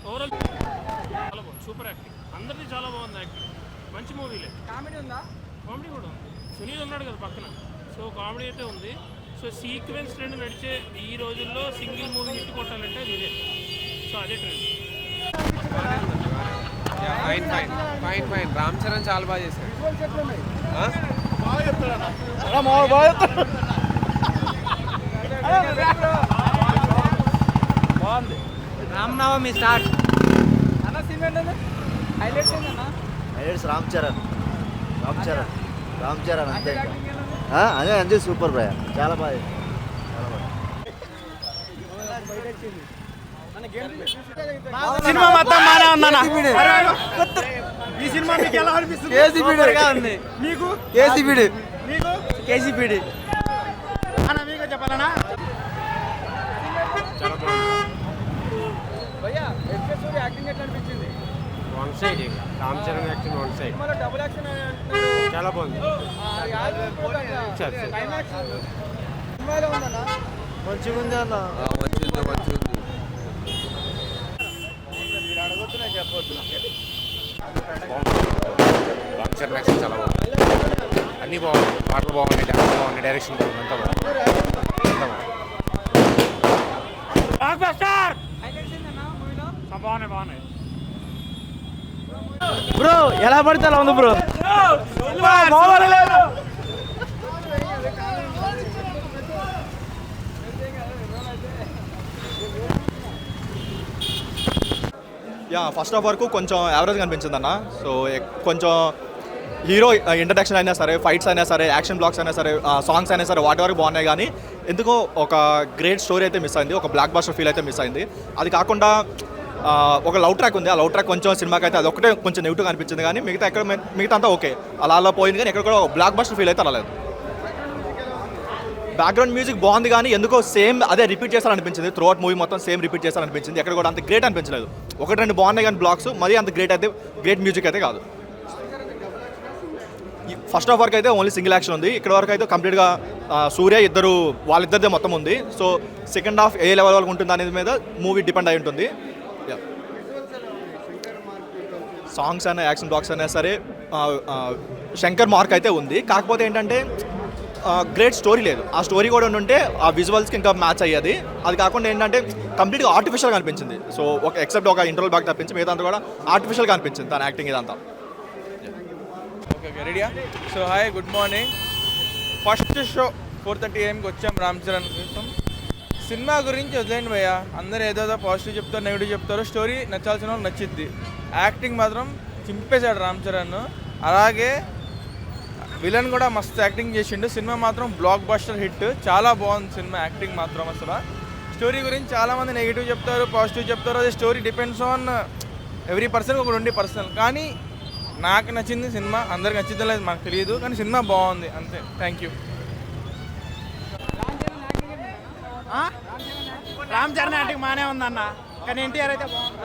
Overall చాలా బాగుంది, super acting, అందరిది చాలా బాగుంది యాక్టింగ్, మంచి మూవీలే. కామెడీ ఉందా? కామెడీ కూడా ఉంది, సునీల్ ఉన్నాడు కదా పక్కన, సో కామెడీ అయితే ఉంది. సో సీక్వెన్స్ ట్రెండ్ నడిచే ఈ రోజుల్లో సింగిల్ మూవీ హిట్ కొట్టాలంటే అది ఇదే, సో అదే trend. Fine fine fine fine Ram Charan చాలా బాగా చేశారు. బాగుంది. రామనవమి స్టార్ట్ అన్న సినిమా ఏంటన్నా హైలైట్స్ ఏంటన్నా? హైలైట్స్ రామ్ చరణ్ అంతే. అదే అంతే సూపర్ భయ, చాలా బాగా సినిమా మొత్తం బాగానే ఉందన్న. ఈ సినిమా మీకు ఎలా అనిపిస్తుంది? మీకు కేసీపీడి అన్న మీకు చెప్పాలన్నా భయ్యా యాక్టింగ్ ఎట్లా అనిపించింది? One side Ram Charan acting one side double action చాలా బాగుంది. సినిమాలో ఉందన్న. మంచిగా ఉంది అన్న. మీరు అడగొద్దు, నేను చెప్పొద్దు. రామ్ చరణ్ యాక్షన్ చాలా బాగుంది, అన్నీ బాగుంది, పాటలు బాగున్నాయి, డాన్స్ బాగున్నాయి, డైరెక్షన్ బాగుంది, అంతా బాగుంది. బాగున్నాయి. బ్రో ఎలా పడితే అలా ఉంది బ్రో. ఫస్ట్ హాఫ్ వరకు కొంచెం యావరేజ్గా అనిపించింది అన్న. సో కొంచెం హీరో ఇంట్రడక్షన్ అయినా సరే, ఫైట్స్ అయినా సరే, యాక్షన్ బ్లాక్స్ అయినా సరే, సాంగ్స్ అయినా సరే, వాటి వరకు బాగున్నాయి. కానీ ఎందుకో ఒక గ్రేట్ స్టోరీ అయితే మిస్ అయింది, ఒక బ్లాక్ బాస్టర్ ఫీల్ అయితే మిస్ అయింది. అది కాకుండా ఒక లవ్ ట్రాక్ ఉంది, ఆ లవ్ ట్రాక్ కొంచెం సినిమాకి అయితే అది ఒకటే కొంచెం నెగిటివ్గా అనిపించింది. కానీ మిగతా అంతా ఓకే, అలా పోయింది. కానీ ఎక్కడ కూడా బ్లాక్ బాస్టర్ ఫీల్ అయితే రాలేదు. బ్యాక్గ్రౌండ్ మ్యూజిక్ బాగుంది, కానీ ఎందుకో సేమ్ అదే రిపీట్ చేస్తారనిపించింది. త్రూ అవుట్ మూవీ మొత్తం సేమ్ రిపీట్ చేస్తారనిపించింది. ఎక్కడ కూడా అంత గ్రేట్ అనిపించలేదు. ఒకటి రెండు బాగున్నాయి కానీ బ్లాక్స్ మరీ అంత గ్రేట్ మ్యూజిక్ అయితే కాదు. ఫస్ట్ హాఫ్ వరకు అయితే ఓన్లీ సింగిల్ యాక్షన్ ఉంది. ఇక్కడ వరకు అయితే కంప్లీట్గా సూర్య వాళ్ళిద్దరిదే మొత్తం ఉంది. సో సెకండ్ హాఫ్ ఏ లెవెల్ వరకు ఉంటుంది అనేది మీద మూవీ డిపెండ్ అయి ఉంటుంది. సాంగ్స్ అయినా, యాక్షన్ బ్లాక్స్ అయినా సరే శంకర్ మార్క్ అయితే ఉంది. కాకపోతే ఏంటంటే గ్రేట్ స్టోరీ లేదు. ఆ స్టోరీ కూడా ఉంటే ఆ విజువల్స్కి ఇంకా మ్యాచ్ అయ్యేది. అది కాకుండా ఏంటంటే కంప్లీట్గా ఆర్టిఫిషియల్గా అనిపించింది. సో ఎక్సెప్ట్ ఒక ఇంటర్వల్ బ్యాక్ తప్పించి మిగతా అంతా కూడా ఆర్టిఫిషియల్గా అనిపించింది తన యాక్టింగ్ ఇదంతా. ఓకే రెడీయా? So hi, good morning. First show 4:30 AM వచ్చాం రామ్ చరణ్ కోసం. సినిమా గురించి వదిలేండి భయ్య, అందరూ ఏదో పాజిటివ్ చెప్తారు, నెగిటివ్ చెప్తారు. స్టోరీ నచ్చాల్సిన వాళ్ళు నచ్చిద్ది. యాక్టింగ్ మాత్రం చింపేశాడు రామ్ చరణ్. అలాగే విలన్ కూడా మస్తు యాక్టింగ్ చేసిండు. సినిమా మాత్రం బ్లాక్ బస్టర్ హిట్, చాలా బాగుంది సినిమా. యాక్టింగ్ మాత్రం అసలు. స్టోరీ గురించి చాలామంది నెగిటివ్ చెప్తారు, పాజిటివ్ చెప్తారు. అదే story depends on every person, ఒకటి ఉండి పర్సనల్. కానీ నాకు నచ్చింది సినిమా, అందరికి నచ్చిందో లేదు మాకు తెలియదు, కానీ సినిమా బాగుంది అంతే. Thank you. Ram Charan acting బాగానే ఉందన్న, కానీ ఎన్టీఆర్ అయితే బాగుంది.